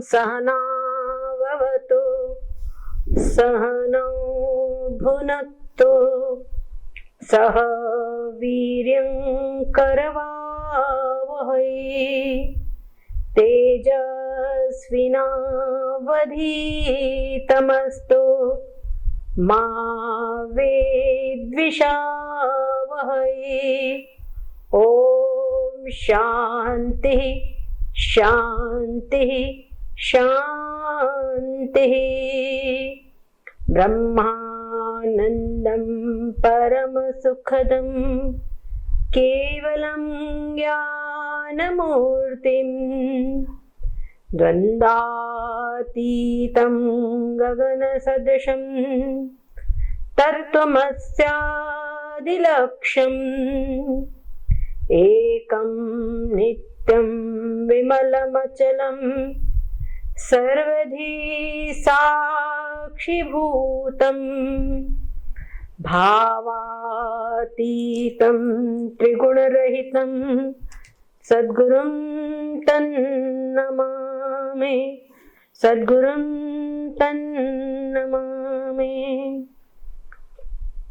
सहनाववतु सहनौ भुनक्तु सह वीर्यं करवावहै तेजस्विनावधीतमस्तु मा विद्विषावहै। ओम शांति शांति शांति। ब्रह्मानंदं परम सुखदं केवलं ज्ञानमूर्तिं द्वन्द्वातीतं गगनसदृशं तत्त्वमस्यादिलक्ष्यम् एकं नित्यं विमलमचलं सर्वधी साक्षिभूतं भावातीतं त्रिगुणरहितं सद्गुरुं तन्नमामि सद्गुरुं तन्नमामि।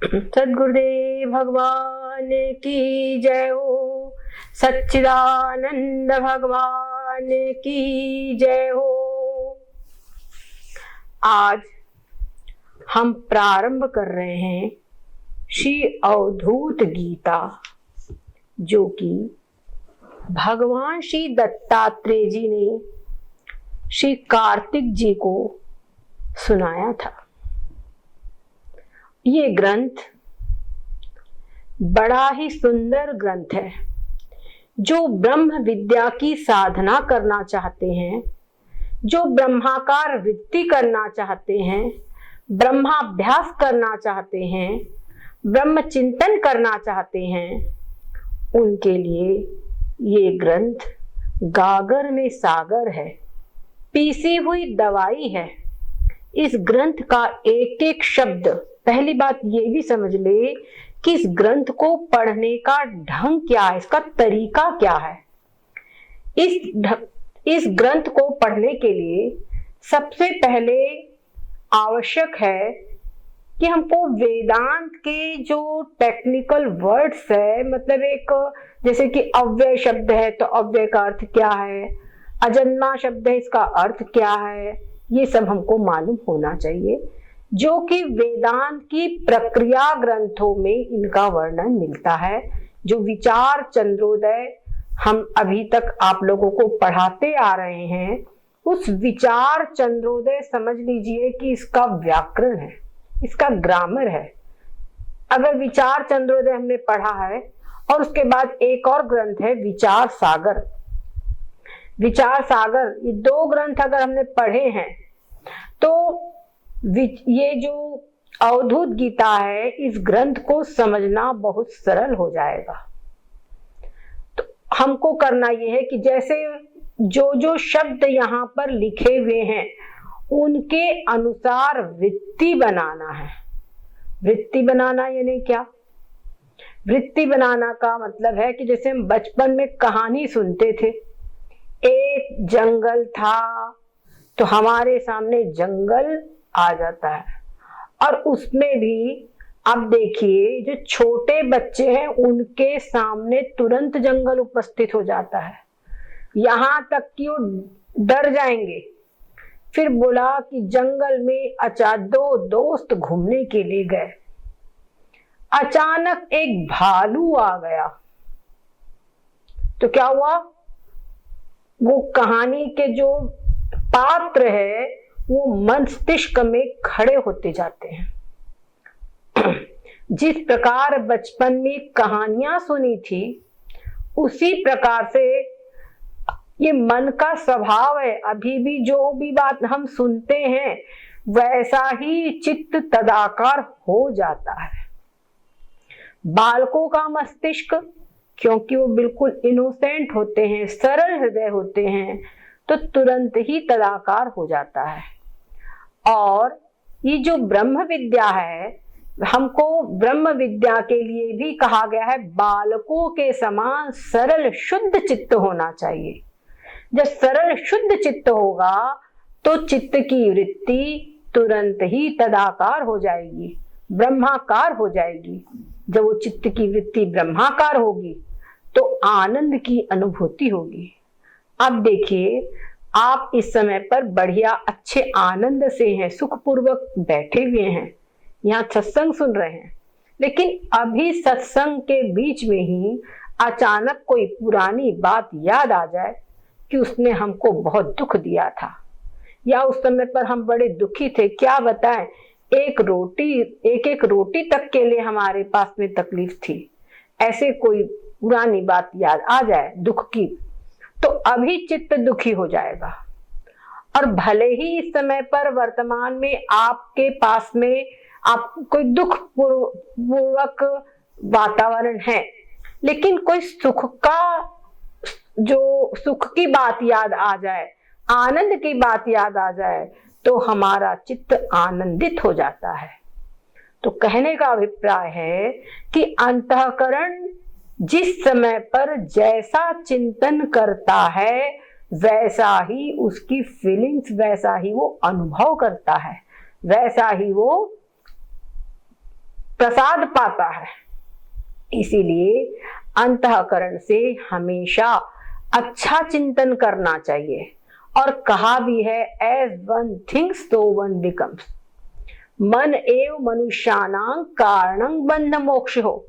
सद्गुरुदेव भगवान की जय हो। सच्चिदानंद भगवान की जय हो। आज हम प्रारंभ कर रहे हैं श्री अवधूत गीता, जो कि भगवान श्री दत्तात्रेय जी ने श्री कार्तिक जी को सुनाया था। ये ग्रंथ बड़ा ही सुंदर ग्रंथ है, जो ब्रह्म विद्या की साधना करना चाहते हैं, जो ब्रह्माकार वृत्ति करना चाहते हैं, ब्रह्माभ्यास करना चाहते हैं, ब्रह्म चिंतन करना चाहते हैं, उनके लिए ये ग्रंथ गागर में सागर है, पीसी हुई दवाई है। इस ग्रंथ का एक एक शब्द, पहली बात ये भी समझ ले कि इस ग्रंथ को पढ़ने का ढंग क्या है, इसका तरीका क्या है। इस ग्रंथ को पढ़ने के लिए सबसे पहले आवश्यक है कि हमको वेदांत के जो टेक्निकल वर्ड्स है, मतलब एक जैसे कि अव्यय शब्द है तो अव्यय का अर्थ क्या है, अजन्मा शब्द है इसका अर्थ क्या है, ये सब हमको मालूम होना चाहिए, जो कि वेदांत की प्रक्रिया ग्रंथों में इनका वर्णन मिलता है। जो विचार चंद्रोदय हम अभी तक आप लोगों को पढ़ाते आ रहे हैं, उस विचार चंद्रोदय समझ लीजिए कि इसका व्याकरण है, इसका ग्रामर है। अगर विचार चंद्रोदय हमने पढ़ा है और उसके बाद एक और ग्रंथ है विचार सागर, विचार सागर, ये दो ग्रंथ अगर हमने पढ़े हैं तो ये जो अवधूत गीता है, इस ग्रंथ को समझना बहुत सरल हो जाएगा। तो हमको करना ये है कि जैसे जो जो शब्द यहाँ पर लिखे हुए हैं उनके अनुसार वृत्ति बनाना है। वृत्ति बनाना यानी क्या? वृत्ति बनाना का मतलब है कि जैसे हम बचपन में कहानी सुनते थे, एक जंगल था तो हमारे सामने जंगल आ जाता है, और उसमें भी अब देखिए जो छोटे बच्चे हैं उनके सामने तुरंत जंगल उपस्थित हो जाता है, यहाँ तक कि वो डर जाएंगे। फिर बोला कि जंगल में दो दोस्त घूमने के लिए गए, अचानक एक भालू आ गया, तो क्या हुआ, वो कहानी के जो पात्र है वो मस्तिष्क में खड़े होते जाते हैं। जिस प्रकार बचपन में कहानियां सुनी थी उसी प्रकार से ये मन का स्वभाव है, अभी भी जो भी बात हम सुनते हैं वैसा ही चित्त तदाकार हो जाता है। बालकों का मस्तिष्क, क्योंकि वो बिल्कुल इनोसेंट होते हैं, सरल हृदय होते हैं, तो तुरंत ही तदाकार हो जाता है। और ये जो ब्रह्म विद्या है, हमको ब्रह्म विद्या के लिए भी कहा गया है बालकों के समान सरल शुद्ध चित्त होना चाहिए। जब सरल शुद्ध चित्त होगा तो चित्त की वृत्ति तुरंत ही तदाकार हो जाएगी, ब्रह्माकार हो जाएगी। जब वो चित्त की वृत्ति ब्रह्माकार होगी तो आनंद की अनुभूति होगी। अब देखिए, आप इस समय पर बढ़िया अच्छे आनंद से हैं, सुखपूर्वक बैठे हुए हैं, यहाँ सत्संग सुन रहे हैं, लेकिन अभी सत्संग के बीच में ही अचानक कोई पुरानी बात याद आ जाए कि उसने हमको बहुत दुख दिया था, या उस समय पर हम बड़े दुखी थे, क्या बताएं, एक रोटी तक के लिए हमारे पास में तकलीफ थी। ऐसे कोई पुरानी बात याद आ जाए दुख की, तो अभी चित्त दुखी हो जाएगा। और भले ही इस समय पर वर्तमान में आपके पास में आप कोई दुख पूर्वक वातावरण है, लेकिन कोई सुख की बात याद आ जाए, आनंद की बात याद आ जाए, तो हमारा चित्त आनंदित हो जाता है। तो कहने का अभिप्राय है कि अंतःकरण जिस समय पर जैसा चिंतन करता है वैसा ही उसकी फीलिंग्स, वैसा ही वो अनुभव करता है, वैसा ही वो प्रसाद पाता है। इसीलिए अंतःकरण से हमेशा अच्छा चिंतन करना चाहिए। और कहा भी है, as one thinks so one becomes, मन एव मनुष्यानां कारणं बंध मोक्ष हो।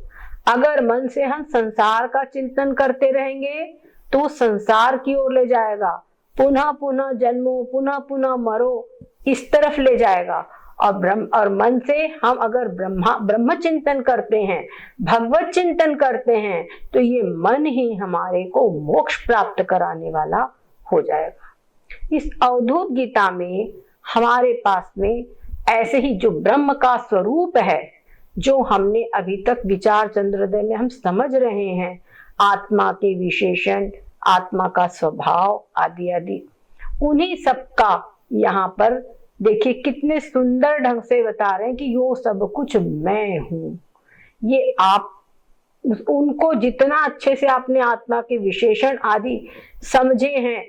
अगर मन से हम संसार का चिंतन करते रहेंगे तो संसार की ओर ले जाएगा, पुनः पुनः जन्मो, पुनः पुनः मरो, इस तरफ ले जाएगा। और मन से हम अगर ब्रह्म चिंतन करते हैं, भगवत चिंतन करते हैं, तो ये मन ही हमारे को मोक्ष प्राप्त कराने वाला हो जाएगा। इस अवधूत गीता में हमारे पास में ऐसे ही जो ब्रह्म का स्वरूप है, जो हमने अभी तक विचार चंद्रोदय में हम समझ रहे हैं, आत्मा के विशेषण, आत्मा का स्वभाव आदि आदि, उन्हीं सबका यहाँ पर देखिए कितने सुंदर ढंग से बता रहे हैं कि यो सब कुछ मैं हूं। ये आप उनको जितना अच्छे से आपने आत्मा के विशेषण आदि समझे हैं,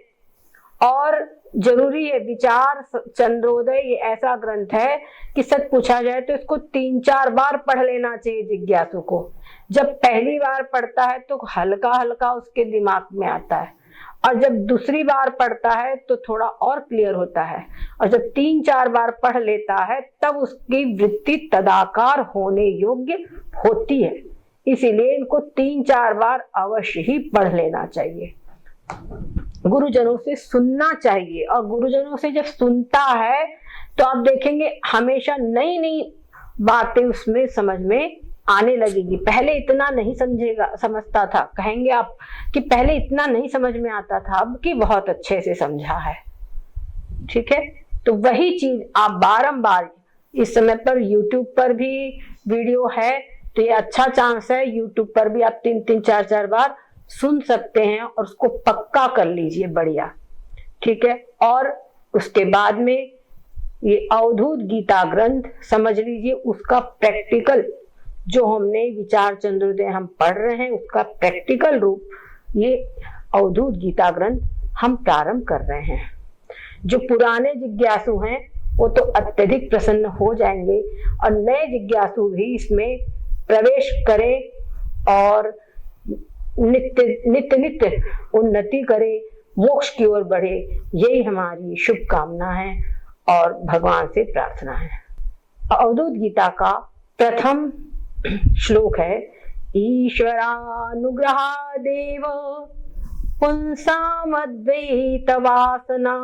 और जरूरी है, विचार चंद्रोदय ये ऐसा ग्रंथ है कि सच पूछा जाए तो इसको 3-4 बार पढ़ लेना चाहिए जिज्ञासु को। जब पहली बार पढ़ता है तो हल्का हल्का उसके दिमाग में आता है, और जब दूसरी बार पढ़ता है तो थोड़ा और क्लियर होता है, और जब 3-4 बार पढ़ लेता है तब उसकी वृत्ति तदाकार होने योग्य होती है। इसीलिए इनको 3-4 बार अवश्य ही पढ़ लेना चाहिए। गुरुजनों से सुनना चाहिए, और गुरुजनों से जब सुनता है तो आप देखेंगे हमेशा नई नई बातें उसमें समझ में आने लगेगी। पहले इतना नहीं समझता था, कहेंगे आप कि पहले इतना नहीं समझ में आता था, अब कि बहुत अच्छे से समझा है। ठीक है, तो वही चीज आप बारंबार, इस समय पर YouTube पर भी वीडियो है, तो ये अच्छा चांस है, YouTube पर भी आप 3-3, 4-4 बार सुन सकते हैं, और उसको पक्का कर लीजिए बढ़िया। ठीक है, और उसके बाद में ये अवधूत गीता ग्रंथ समझ लीजिए, उसका प्रैक्टिकल जो हमने विचार चंद्रोदय हम पढ़ रहे हैं, उसका प्रैक्टिकल रूप ये अवधूत गीता ग्रंथ हम प्रारंभ कर रहे हैं। जो पुराने जिज्ञासु हैं वो तो अत्यधिक प्रसन्न हो जाएंगे, और नए जिज्ञासु भी इसमें प्रवेश करें और नित्य उन्नति करे, मोक्ष की ओर बढ़े, यही हमारी शुभकामना है और भगवान से प्रार्थना है। अवधूत गीता का प्रथम श्लोक है, ईश्वरानुग्रहादेव पुंसामद्वैत वासना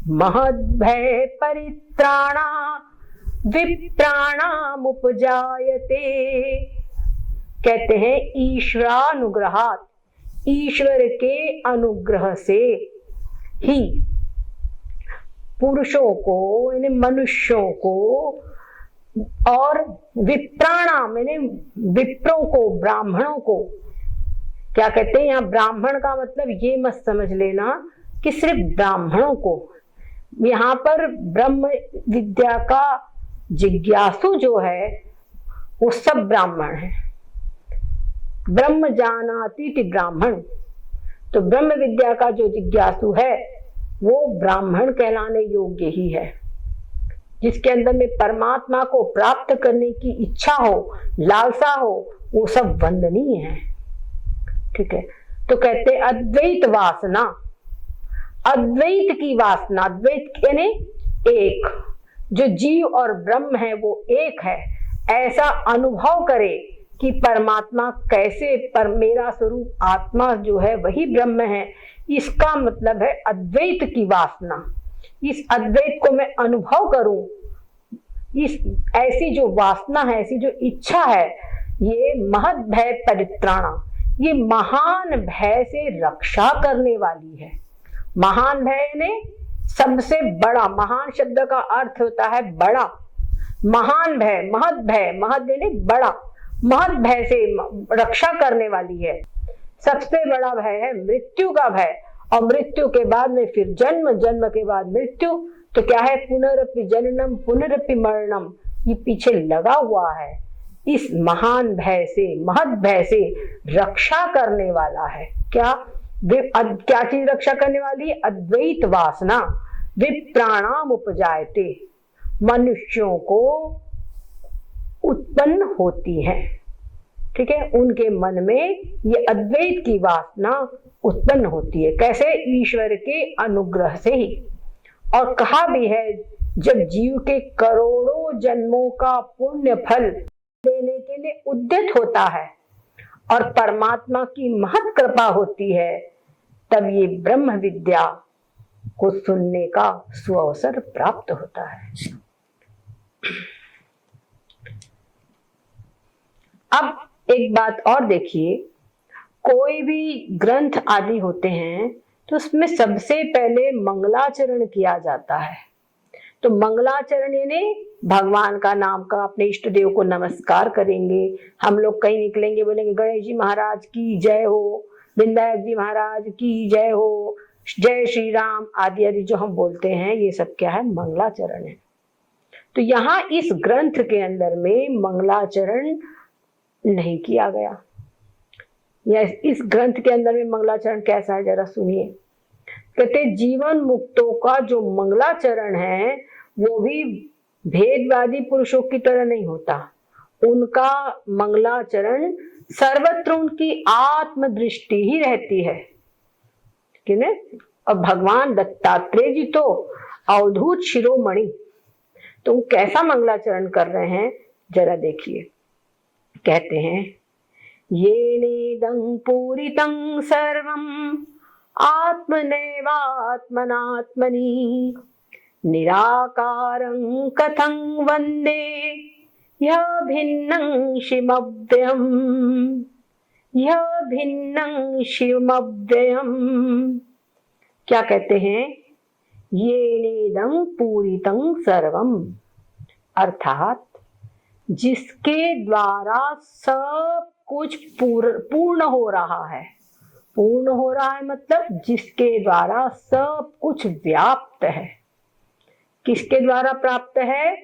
महद्भय परित्राणा विप्राणामुपजायते। कहते हैं ईश्वरानुग्रहात्, ईश्वर के अनुग्रह से ही पुरुषों को यानी मनुष्यों को, और विप्राणाम यानी विप्रों को, ब्राह्मणों को, क्या कहते हैं यहाँ ब्राह्मण का मतलब ये मत समझ लेना कि सिर्फ ब्राह्मणों को, यहाँ पर ब्रह्म विद्या का जिज्ञासु जो है वो सब ब्राह्मण है। ब्रह्म जानाति ब्राह्मण, तो ब्रह्म विद्या का जो जिज्ञासु है वो ब्राह्मण कहलाने योग्य ही है। जिसके अंदर में परमात्मा को प्राप्त करने की इच्छा हो, लालसा हो, वो सब वंदनीय है। ठीक है, तो कहते अद्वैत वासना, अद्वैत की वासना, अद्वैत यानी एक, जो जीव और ब्रह्म है वो एक है, ऐसा अनुभव करे कि परमात्मा कैसे, पर मेरा स्वरूप आत्मा जो है वही ब्रह्म है, इसका मतलब है अद्वैत की वासना। इस अद्वैत को मैं अनुभव करूं, इस ऐसी जो वासना है, ऐसी जो इच्छा है, ये महद भय परित्राणा, ये महान भय से रक्षा करने वाली है। महान भय ने सबसे बड़ा, महान शब्द का अर्थ होता है बड़ा। महान भय, महद भय, महद यानी बड़ा, महद भय से रक्षा करने वाली है। सबसे बड़ा भय है मृत्यु का भय, और मृत्यु के बाद में फिर जन्म, जन्म के बाद मृत्यु, तो क्या है, पुनरपि जननम पुनरपि मरणम, ये पीछे लगा हुआ है। इस महान भय से, महद भय से रक्षा करने वाला है। क्या क्या चीज रक्षा करने वाली है? अद्वैत वासना। विप्राणाम उपजायते, मनुष्यों को उत्पन्न होती है। ठीक है, उनके मन में ये अद्वैत की वासना उत्पन्न होती है। कैसे? ईश्वर के अनुग्रह से ही। और कहा भी है, जब जीव के करोड़ों जन्मों का पुण्य फल देने के लिए उद्यत होता है और परमात्मा की महत कृपा होती है, तब ये ब्रह्म विद्या को सुनने का सुअवसर प्राप्त होता है। अब एक बात और देखिए, कोई भी ग्रंथ आदि होते हैं तो उसमें सबसे पहले मंगलाचरण किया जाता है। तो मंगलाचरण यानी भगवान का नाम का, अपने इष्ट देव को नमस्कार करेंगे। हम लोग कहीं निकलेंगे, बोलेंगे गणेश जी महाराज की जय हो, विनायक जी महाराज की जय हो, जय श्री राम आदि आदि जो हम बोलते हैं, ये सब क्या है? मंगलाचरण है। तो यहाँ इस ग्रंथ के अंदर में मंगलाचरण नहीं किया गया। या इस ग्रंथ के अंदर में मंगलाचरण कैसा है, जरा सुनिए। कहते जीवन मुक्तों का जो मंगलाचरण है वो भी भेदवादी पुरुषों की तरह नहीं होता। उनका मंगलाचरण सर्वत्र उनकी आत्म दृष्टि ही रहती है कि नहीं। और भगवान दत्तात्रेय जी तो अवधूत शिरोमणि, तो कैसा मंगलाचरण कर रहे हैं जरा देखिए। कहते हैं येनेदं पूरितं सर्वं आत्मनैवात्मनात्मनि निराकारं कथं वन्दे यः भिन्नं शिवमव्ययम्, यः भिन्नं शिवमव्ययम्। क्या कहते हैं? येनेदं पूरितं सर्वं, अर्थात जिसके द्वारा सब कुछ पूर्ण हो रहा है। पूर्ण हो रहा है मतलब जिसके द्वारा सब कुछ व्याप्त है। किसके द्वारा प्राप्त है?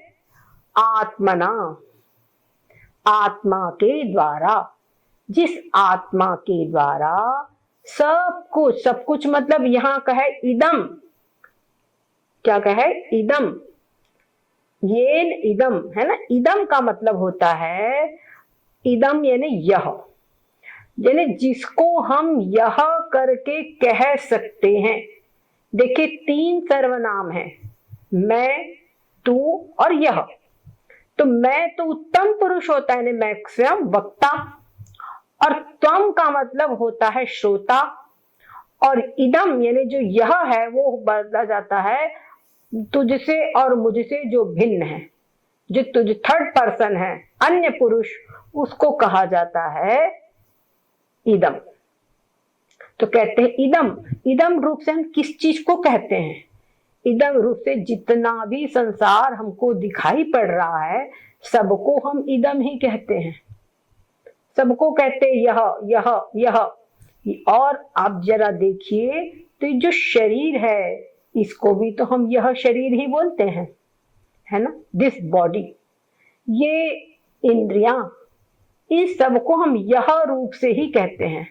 आत्मना, आत्मा के द्वारा। जिस आत्मा के द्वारा सब कुछ, सब कुछ मतलब यहाँ कहे इदम, क्या कहे? इदम, येन इदम है ना। इदम का मतलब होता है, इदम यानी यह, यानी जिसको हम यह करके कह सकते हैं। देखिए तीन सर्वनाम है, मैं, तू और यह। तो मैं तो उत्तम पुरुष होता है, मैं स्वयं वक्ता, और त्वम का मतलब होता है श्रोता, और इदम यानी जो यह है वो बदला जाता है तुझसे और मुझसे जो भिन्न है, जो तुझ थर्ड पर्सन है, अन्य पुरुष, उसको कहा जाता है इदम। तो कहते हैं इदम, इदम रूप से हम किस चीज को कहते हैं? इदम रूप से जितना भी संसार हमको दिखाई पड़ रहा है सबको हम इदम ही कहते हैं। सबको कहते यह यह यह। और आप जरा देखिए तो जो शरीर है इसको भी तो हम यह शरीर ही बोलते हैं, है ना, दिस बॉडी। ये इंद्रियां, इस सबको हम यह रूप से ही कहते हैं।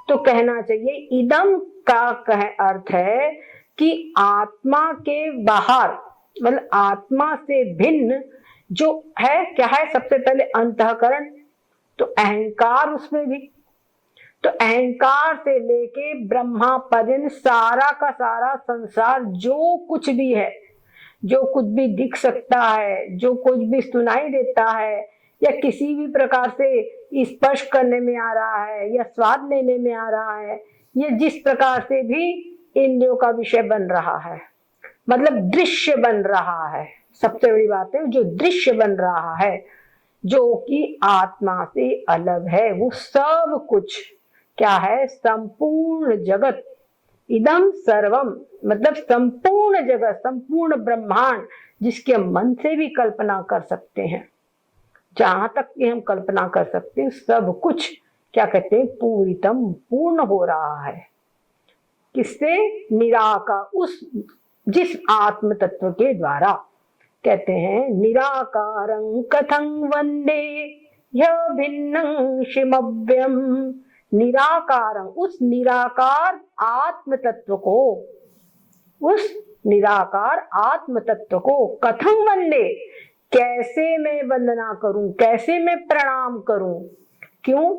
तो कहना चाहिए इदम का कह अर्थ है कि आत्मा के बाहर, मतलब आत्मा से भिन्न जो है क्या है, सबसे पहले अंतःकरण, तो अहंकार उसमें भी, तो अहंकार से लेके ब्रह्मा पर्यंत सारा का सारा संसार जो कुछ भी है, जो कुछ भी दिख सकता है, जो कुछ भी सुनाई देता है, या किसी भी प्रकार से स्पर्श करने में आ रहा है, या स्वाद लेने में आ रहा है, या जिस प्रकार से भी इंद्रियों का विषय बन रहा है, मतलब दृश्य बन रहा है, सबसे बड़ी बात है जो दृश्य बन रहा है, जो कि आत्मा से अलग है, वो सब कुछ क्या है, संपूर्ण जगत, इदम सर्वम, मतलब संपूर्ण जगत, संपूर्ण ब्रह्मांड, जिसके हम मन से भी कल्पना कर सकते हैं, जहां तक कि हम कल्पना कर सकते हैं, सब कुछ क्या कहते हैं, पूरितम, पूर्ण हो रहा है। किससे? निराकार, उस जिस आत्म तत्व के द्वारा। कहते हैं निराकारं कथं वंदे ह्य भिन्नं शिमव्यम, निराकारं, उस निराकार आत्म तत्व को, उस निराकार आत्म तत्व को कथं वंदे, कैसे मैं वंदना करूं, कैसे मैं प्रणाम करूं। क्यों?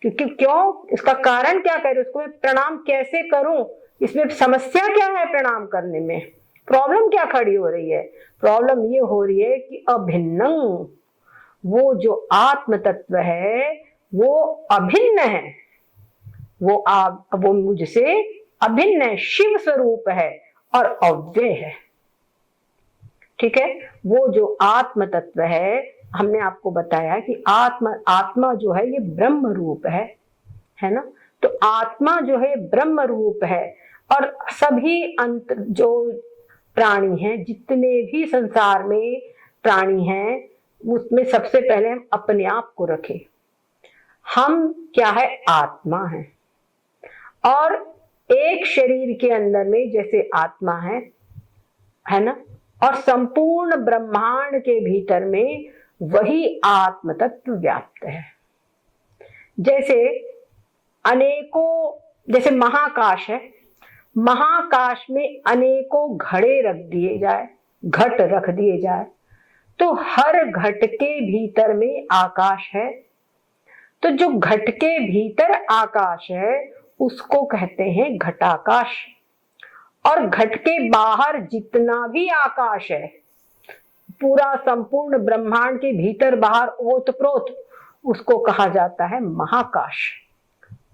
क्योंकि क्यों, इसका कारण क्या कह रहे, उसको मैं प्रणाम कैसे करूं, इसमें समस्या क्या है, प्रणाम करने में प्रॉब्लम क्या खड़ी हो रही है? प्रॉब्लम ये हो रही है कि अभिन्न, वो जो आत्म तत्व है वो अभिन्न है, वो मुझसे अभिन्न है, शिव स्वरूप है और अव्यय है। ठीक है, वो जो आत्म तत्व है, हमने आपको बताया कि आत्मा जो है ये ब्रह्म रूप है ना, तो आत्मा जो है ब्रह्म रूप है, और सभी अंत जो प्राणी हैं, जितने भी संसार में प्राणी हैं, उसमें सबसे पहले हम अपने आप को रखें, हम क्या है, आत्मा है, और एक शरीर के अंदर में जैसे आत्मा है ना, और संपूर्ण ब्रह्मांड के भीतर में वही आत्म तत्व व्याप्त है। जैसे अनेकों, जैसे महाकाश है, महाकाश में अनेकों घड़े रख दिए जाए, घट रख दिए जाए, तो हर घट के भीतर में आकाश है, तो जो घट के भीतर आकाश है उसको कहते हैं घटाकाश, और घट के बाहर जितना भी आकाश है, पूरा संपूर्ण ब्रह्मांड के भीतर बाहर ओतप्रोत, उसको कहा जाता है महाकाश।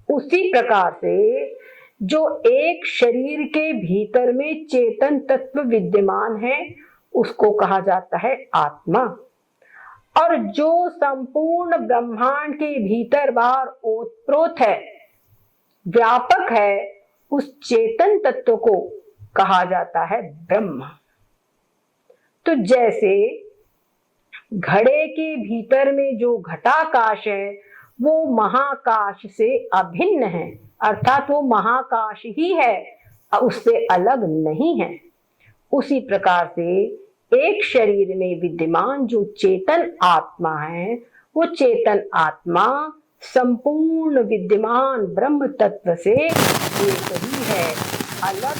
उसी प्रकार से जो एक शरीर के भीतर में चेतन तत्व विद्यमान है उसको कहा जाता है आत्मा, और जो संपूर्ण ब्रह्मांड के भीतर बाहर ओतप्रोत है, व्यापक है, उस चेतन तत्व को कहा जाता है ब्रह्म। तो जैसे घड़े के भीतर में जो घटाकाश है वो महाकाश से अभिन्न है, अर्थात वो महाकाश ही है, उससे अलग नहीं है। उसी प्रकार से एक शरीर में विद्यमान जो चेतन आत्मा है, वो चेतन आत्मा संपूर्ण विद्यमान ब्रह्म तत्व से एक ही है, अलग